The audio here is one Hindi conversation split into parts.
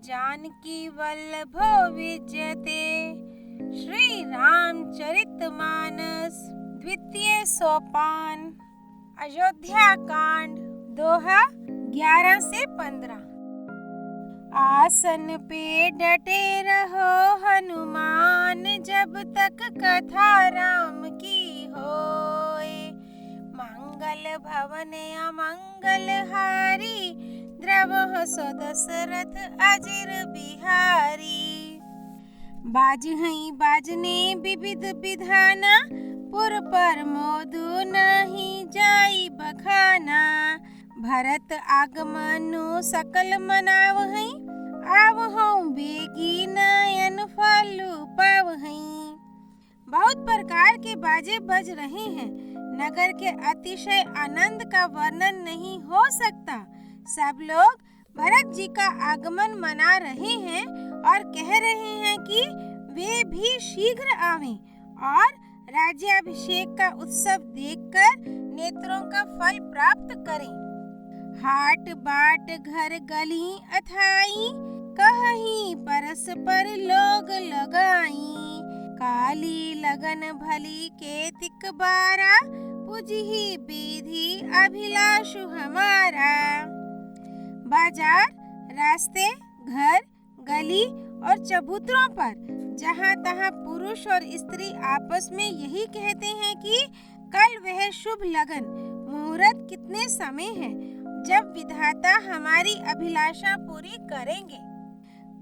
जानकी वल्लभो विजयते। श्री रामचरितमानस द्वितीय सोपान अयोध्या कांड दोहा 11 से 15। आसन पे डटे रहो हनुमान, जब तक कथा राम की होए। मंगल भवन अमंगल हारी, द्रवह सो दशरथ अजिर बिहारी। बाजहई बाजने विविध विधाना, पुर पर मोदु नहीं जाई बखाना। भरत आगमनु सकल मनावहई, आवहऊँ बेगी नयन फलु पावहई। बहुत प्रकार के बाजे बज रहे हैं। नगर के अतिशय आनंद का वर्णन नहीं हो सकता। सब लोग भरत जी का आगमन मना रहे हैं और कह रहे हैं कि वे भी शीघ्र आवें और राज्याभिषेक का उत्सव देखकर नेत्रों का फल प्राप्त करें। हाट बाट घर गली अथाई, कहीं परस्पर लोग लगाई। काली लगन भली के तिक बारा, पुजही विधि अभिलाषु हमारा। बाजार, रास्ते, घर, गली और चबूतरों पर जहाँ तहाँ पुरुष और स्त्री आपस में यही कहते हैं कि कल वह शुभ लगन मुहूर्त कितने समय है जब विधाता हमारी अभिलाषा पूरी करेंगे।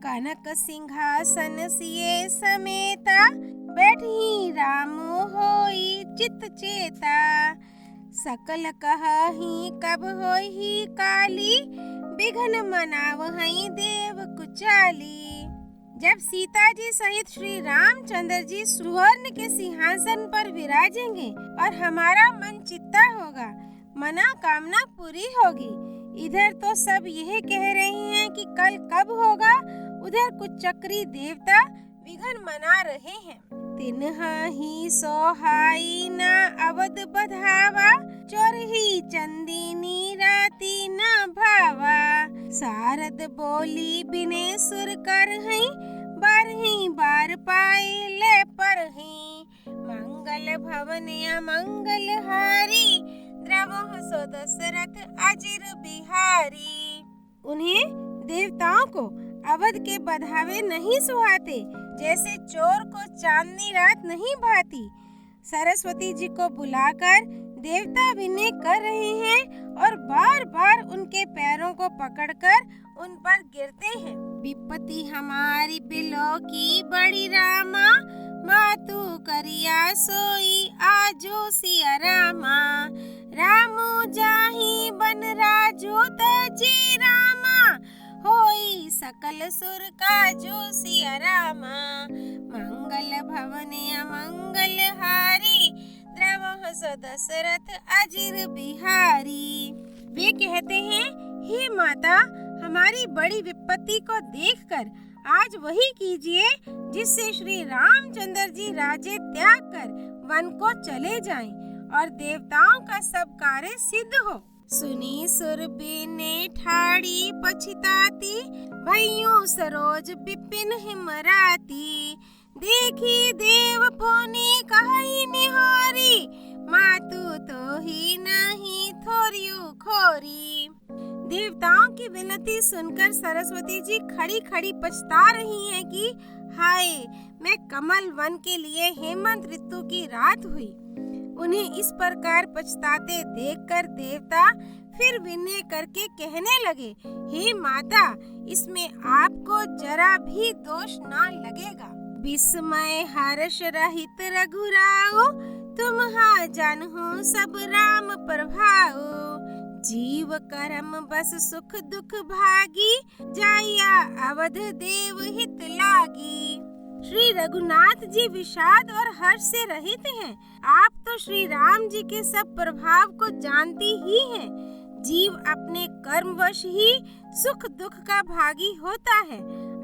कनक सिंहासन सिए समेता, बैठी रामु होई चित चेता। सकल कहि कब होई काली, बिघन मनावहई देव कुचाली। जब सीता जी सहित श्री रामचंद्र जी सुवर्ण के सिंहासन पर विराजेंगे और हमारा मन चित्ता होगा, मना कामना पूरी होगी। इधर तो सब यह कह रहे हैं कि कल कब होगा, उधर कुछ चक्री देवता विघन मना रहे हैं। तिन्हि सोहाई न अवध बधावा, चोरही चंदीनी राती न भावा। सारद बोली बिने सुर करहई, बारही बार पाए ले परही। मंगल भवन अमंगल हारी, द्रवह सो दशरथ अजिर बिहारी। उन्हें देवताओं को अवध के बधावे नहीं सुहाते, जैसे चोर को चांदनी रात नहीं भाती। सरस्वती जी को बुलाकर देवता विनय कर रहे हैं और बार बार उनके पैरों को पकड़कर उन पर गिरते हैं। विपत्ति हमारी बिलो की बड़ी रामा, मातु करिया सोई आजो सिया रामा। रामो जाही बन राजो तजी रामा, होई सकल सुर का जो सिया रामा। मंगल भवन अमंगल हारी, द्रवह सो दशरथ अजिर बिहारी। वे कहते हैं, हे माता, हमारी बड़ी विपत्ति को देखकर आज वही कीजिए जिससे श्री रामचंद्र जी राज्य त्याग कर वन को चले जाएं और देवताओं का सब कार्य सिद्ध हो। सुनी सुर बिने ठाड़ी पछताती, भैयू सरोज बिपिन हिमराती। देखी देव पुनि कहई निहारी, मातु तो ही नहीं थोरियु खोरी। देवताओं की विनती सुनकर सरस्वती जी खड़ी खड़ी पछता रही हैं कि हाय, मैं कमल वन के लिए हेमंत ऋतु की रात हुई। उन्हें इस प्रकार पछताते देखकर देवता फिर विनय करके कहने लगे, हे माता, इसमें आपको जरा भी दोष ना लगेगा। विस्मय हर्ष रहित रघुराओ, तुम्हा जानहु सब राम प्रभाओ। जीव कर्म बस सुख दुख भागी, जाया अवध देव हित लागी। श्री रघुनाथ जी विषाद और हर्ष से रहित हैं। आप तो श्री राम जी के सब प्रभाव को जानती ही हैं। जीव अपने कर्मवश ही सुख दुख का भागी होता है।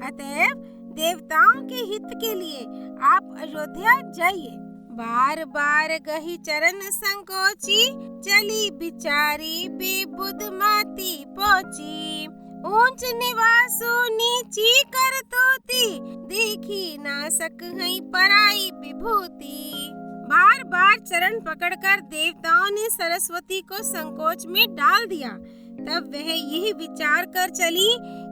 अतएव देवताओं के हित के लिए आप अयोध्या जाइए। बार बार गही चरण संकोची, चली बिचारी बेबुध माती पहुंची। ऊंच निवासो नीची करतोती, देखी ना सकहि पराई विभूति। बार बार चरण पकड़कर देवताओं ने सरस्वती को संकोच में डाल दिया। तब वह यह विचार कर चली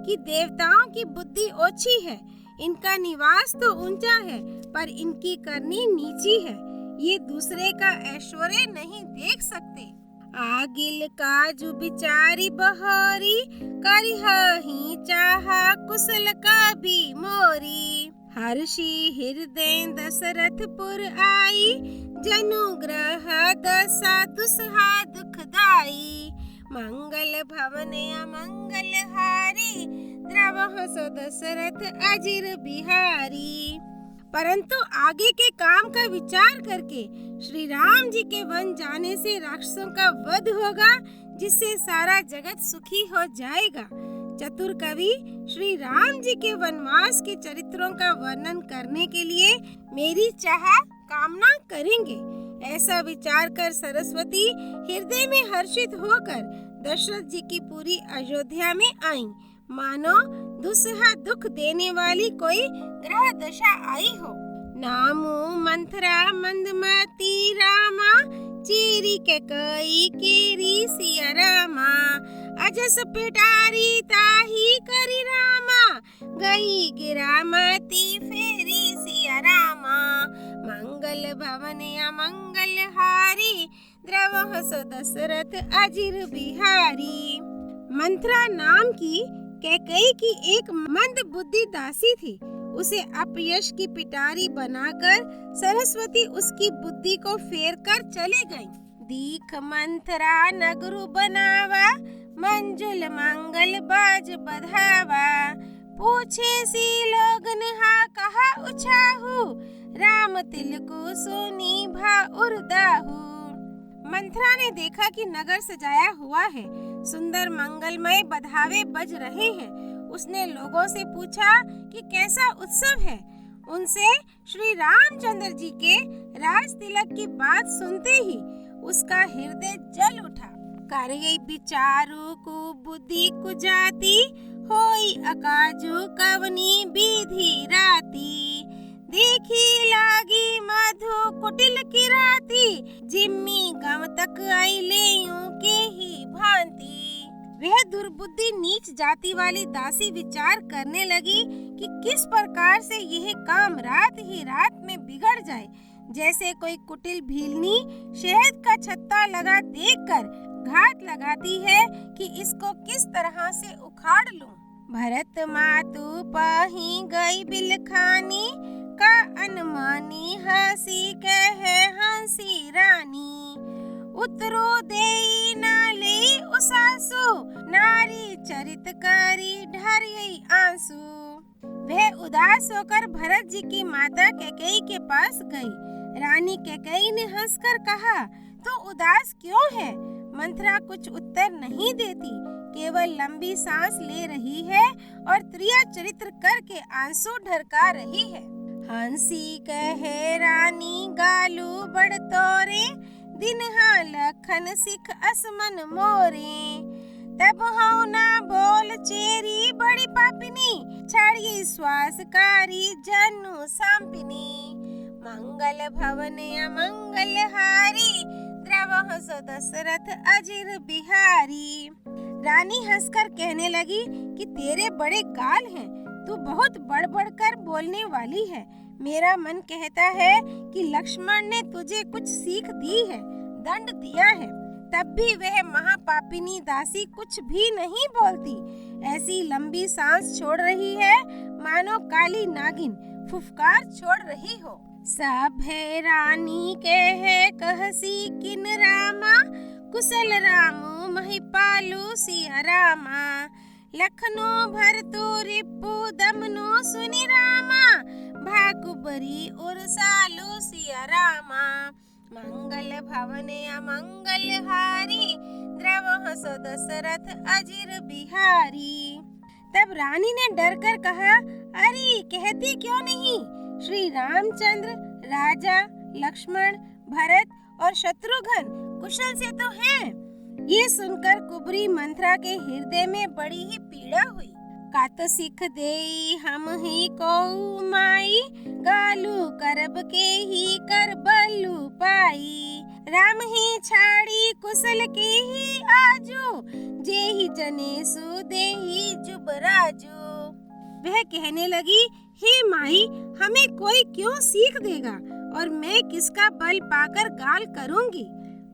कि देवताओं की बुद्धि ओछी है, इनका निवास तो ऊंचा है पर इनकी करनी नीची है, ये दूसरे का ऐश्वर्य नहीं देख सकते। आगिल काजु बिचारी बहारी, करिहाहि चाहा कुशल का भी मोरी। हर्षि हृदय दशरथपुर आई, जनुग्रह दशा दुसहा दुखदाई। मंगल भवन अमंगल हारी, द्रवह सो दशरथ अजिर बिहारी। परंतु आगे के काम का विचार करके श्री राम जी के वन जाने से राक्षसों का वध होगा, जिससे सारा जगत सुखी हो जाएगा। चतुर कवि श्री राम जी के वनवास के चरित्रों का वर्णन करने के लिए मेरी चाह कामना करेंगे। ऐसा विचार कर सरस्वती हृदय में हर्षित होकर दशरथ जी की पूरी अयोध्या में आई, मानो दुसहा दुख देने वाली कोई ग्रह दशा आई हो। नामो मंथरा मंदमती रामा, चेरी के कई केरी सिया रामा। अजस पिटारी ताही करी रामा, गई गिरामती फेरी सिया रामा। मंगल भवन अमंगल हारी, द्रवह सो दशरथ अजिर बिहारी। मंथरा नाम की कैकेयी की एक मंद बुद्धि दासी थी। उसे अपयश की पिटारी बनाकर सरस्वती उसकी बुद्धि को फेर कर चले गई। दीख मंथरा नगरु बनावा, मंजुल मंगल बाज बधावा। पूछे सी लोगन हा कहा उछाहू, राम तिलको सोनी भा उर्दाहू। मंथरा ने देखा कि नगर सजाया हुआ है, सुंदर मंगलमय बधावे बज रहे हैं। उसने लोगों से पूछा कि कैसा उत्सव है। उनसे श्री रामचंद्र जी के राज तिलक की बात सुनते ही उसका हृदय जल उठा। करे विचारो को बुद्धि कुजाती, होई अकाजो कवनी विधि राती। देखी लागी मधु कुटिल की राती, जिम्मी गम तक आई लेयूं के ही भांति। वह दुर्बुद्धि नीच जाति वाली दासी विचार करने लगी कि किस प्रकार से यह काम रात ही रात में बिगड़ जाए। जैसे कोई कुटिल भीलनी शहद का छत्ता लगा देखकर घात लगाती है कि इसको किस तरह से उखाड़ लूं। भरत मातु पाही गई बिलखानी, का अनमानी हंसी कहे हंसी रानी। उतरो देई ना ले उसासु, नारी चरित करी ढरियई आंसू। वह उदास होकर भरत जी की माता कैकेयी के पास गई। रानी कैकेयी ने हंसकर कहा, तो उदास क्यों है? मंथरा कुछ उत्तर नहीं देती, केवल लंबी सांस ले रही है और त्रिया चरित्र करके आंसू ढरका रही है। हंसी कहे रानी गालू बड़ तोरे, दिनहा लखन सिख असमन मोरे। तब हूँ ना बोल चेरी बड़ी पापिनी, छाड़ी श्वासकारी जनु सांपिनी। मंगल भवन अमंगल हारी, द्रवह सो दशरथ अजिर बिहारी। रानी हंसकर कहने लगी कि तेरे बड़े गाल हैं, तू बहुत बढ़-बढ़ कर बोलने वाली है। मेरा मन कहता है कि लक्ष्मण ने तुझे कुछ सीख दी है, दंड दिया है, तब भी वह महापापिनी दासी कुछ भी नहीं बोलती। ऐसी लंबी सांस छोड़ रही है मानो काली नागिन फुफकार छोड़ रही हो। सब है रानी कहे कहसी किन रामा, कुशल रामो महिपालु सिया रामा। लखनो भर तो रिपु दमनो सुनि रामा, भाकुबरी उर्सालो सिया रामा। मंगल भवन अमंगल हारी, द्रवह सो दशरथ अजिर बिहारी। तब रानी ने डरकर कहा, अरे कहती क्यों नहीं? श्री रामचंद्र, राजा, लक्ष्मण, भरत और शत्रुघ्न कुशल से तो हैं। ये सुनकर कुबरी मंथरा के हृदय में बड़ी ही पीड़ा हुई। कात सिख देई हम ही को माई, गालू करब के ही कर बल्लू पाई। राम ही छाड़ी कुशल के ही आजू, जे ही जने सु दे ही जुबराजू। वह कहने लगी, हे माई, हमें कोई क्यों सीख देगा और मैं किसका बल पाकर गाल करूंगी,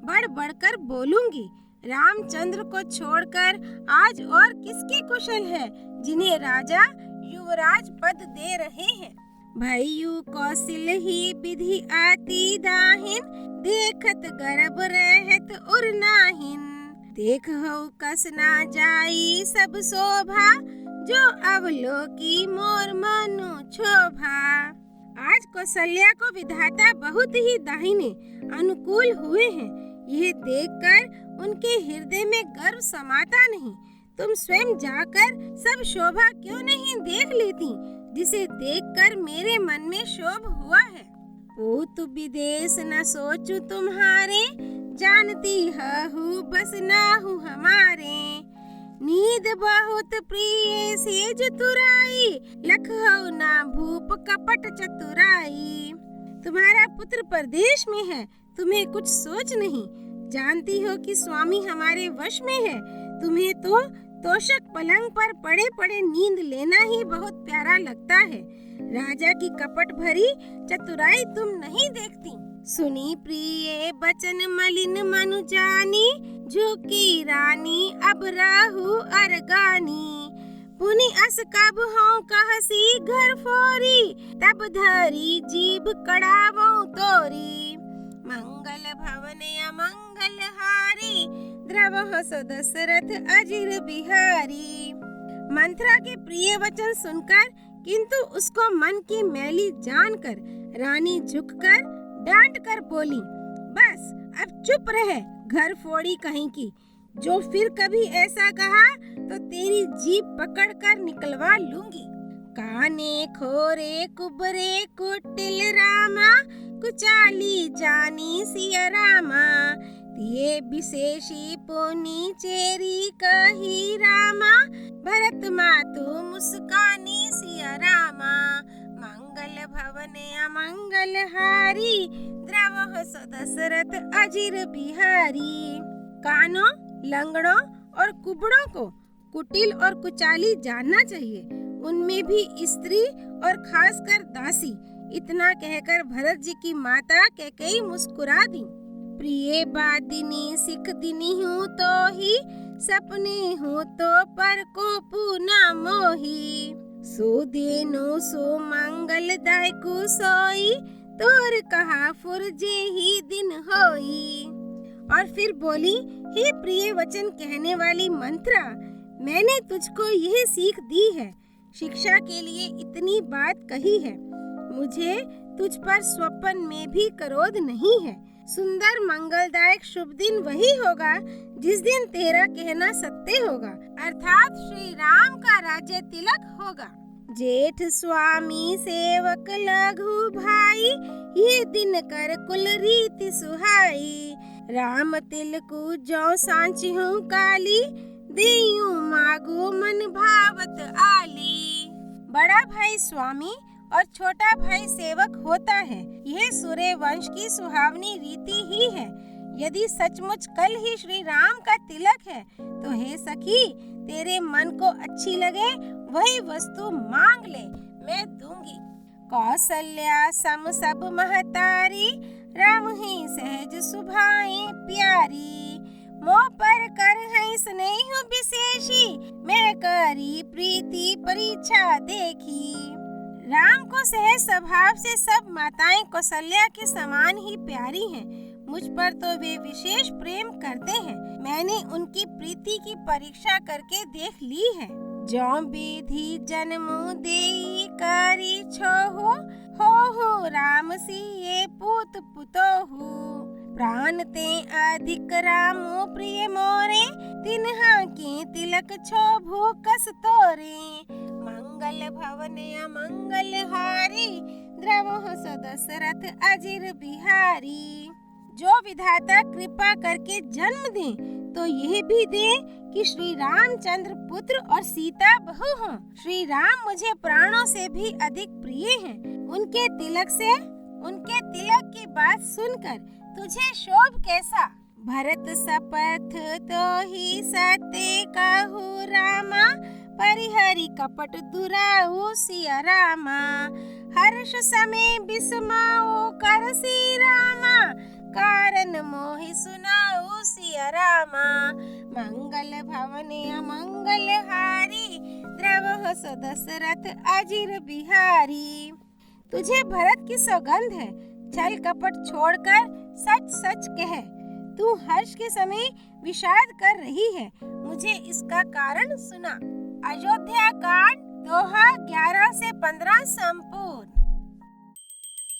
बढ़ बढ़कर बोलूंगी। रामचंद्र को छोड़कर आज और किसकी कुशल है जिन्हें राजा युवराज पद दे रहे हैं। भैयू कौशल ही विधि आती दाहिन, देखत गर्भ रहत उर नाहिन। देख हो कस ना जाई सब शोभा, जो अवलोकी मोर मनु क्षोभा। आज कौशल्या को विधाता बहुत ही दाहिने अनुकूल हुए हैं। यह देखकर उनके हृदय में गर्व समाता नहीं। तुम स्वयं जाकर सब शोभा क्यों नहीं देख लेती, जिसे देखकर मेरे मन में शोभ हुआ है। पूत विदेश न सोचू तुम्हारे, जानती हूँ बस नाहु हमारे। नींद बहुत प्रिय सेज तुराई, लखहु ना भूप कपट चतुराई। तुम्हारा पुत्र परदेश में है, तुम्हें कुछ सोच नहीं। जानती हो कि स्वामी हमारे वश में है। तुम्हें तो तोषक पलंग पर पड़े पड़े नींद लेना ही बहुत प्यारा लगता है। राजा की कपट भरी चतुराई तुम नहीं देखती। सुनी प्रिय बचन मलिन मनु जानी, झुकी रानी अब राहु अरगानी। पुनि अस कब हूँ कहसी घर फोरी, तब धरी जीभ कड़ावो तोरी। मंगल भवन अमंगल हारी, द्रवह सो दशरथ अजिर बिहारी। मंथरा के प्रिय वचन सुनकर किंतु उसको मन की मैली जानकर रानी झुककर डांट कर बोली, बस अब चुप रहे, घर फोड़ी कहीं की। जो फिर कभी ऐसा कहा तो तेरी जीभ पकड़कर निकलवा लूंगी। काने खोरे कुबरे कुटिल रामा, कुचाली जानी सिया रामा। तिये विशेषी पुनि चेरी कही रामा, भरत मातु मुस्कानी सिया रामा। मंगल भवन अमंगल हारी, द्रवह सो दशरथ अजिर बिहारी। कानों, लंगड़ों और कुबड़ों को कुटिल और कुचाली जानना चाहिए, उनमें भी स्त्री और खासकर दासी। इतना कहकर भरत जी की माता कैकेयी मुस्कुरा दी। प्रिय बादिनी सिख दिनी हूँ तो ही, सपने हूँ तो पर को पूना मोही। सो देनो सो मंगल दायकु सोई, तोर कहा फुरजे ही दिन होई। और फिर बोली, हे प्रिय वचन कहने वाली मंथरा, मैंने तुझको यह सीख दी है, शिक्षा के लिए इतनी बात कही है। मुझे तुझ पर स्वप्न में भी क्रोध नहीं है। सुंदर मंगलदायक शुभ दिन वही होगा जिस दिन तेरा कहना सत्य होगा, अर्थात श्री राम का राज्य तिलक होगा। जेठ स्वामी सेवक लघु भाई, ये दिन कर कुल रीति सुहाई। राम तिलकु जो सांची हूँ काली, देयू मागो मन भावत आली। बड़ा भाई स्वामी और छोटा भाई सेवक होता है, यह सूर्य वंश की सुहावनी रीति ही है। यदि सचमुच कल ही श्री राम का तिलक है तो हे सखी, तेरे मन को अच्छी लगे वही वस्तु मांग ले, मैं दूंगी। कौशल्या सम सब महतारी, राम ही सहज सुभाए प्यारी। मोह पर कर है स्नेह विशेषी, मैं करी प्रीति परीक्षा देखी। राम को सहज स्वभाव से सब माताएं कौशल्या के समान ही प्यारी हैं। मुझ पर तो वे विशेष प्रेम करते हैं। मैंने उनकी प्रीति की परीक्षा करके देख ली है। जो विधि जन्मु देई करी छोहु, हो राम सिये पूत पुतोहु। प्राण ते अधिक रामो प्रिय मोरे, तिन्हा के तिलक छोभु कस तोरे। मंगल भवन अमंगल हारी, द्रवह सो दशरथ अजिर बिहारी। जो विधाता कृपा करके जन्म दें तो यह भी दे कि श्री रामचंद्र पुत्र और सीता बहू हों। श्री राम मुझे प्राणों से भी अधिक प्रिय हैं। उनके तिलक की बात सुनकर तुझे शोभ कैसा? भरत सपथ तो ही सत्य कहूँ रामा, परिहरि कपट दुराऊ सिया रामा। हर्ष समय बिस्माओ कर सी रामा, कारण मोहि सुनाऊ सिया रामा। मंगल भवन अमंगल हारी, द्रवह सो दशरथ अजिर बिहारी। तुझे भरत की सौगंध है, छल कपट छोड़कर सच सच कह। तू हर्ष के समय विषाद कर रही है, मुझे इसका कारण सुना। अयोध्या कांड दोहा 11 से 15 संपूर्ण।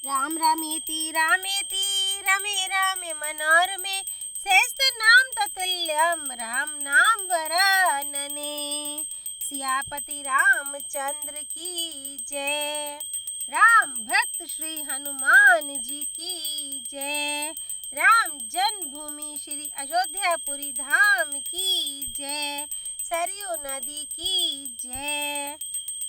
राम रामेति रामेति रमे रामे मनोरमे, श्रेष्ठ नाम ततुल्यम राम नाम वरानने। सियापति रामचंद्र की जय। राम भक्त श्री हनुमान जी की जय। राम जन्मभूमि श्री अयोध्यापुरी धाम की जय। सरयू नदी की जय।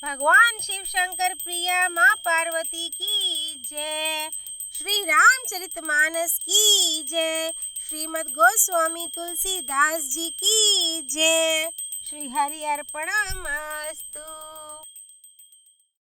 भगवान शिव शंकर प्रिया माँ पार्वती की जय। श्री रामचरितमानस की जय। श्रीमद् गोस्वामी तुलसीदास जी की जय। श्री हरि अर्पणमस्तु।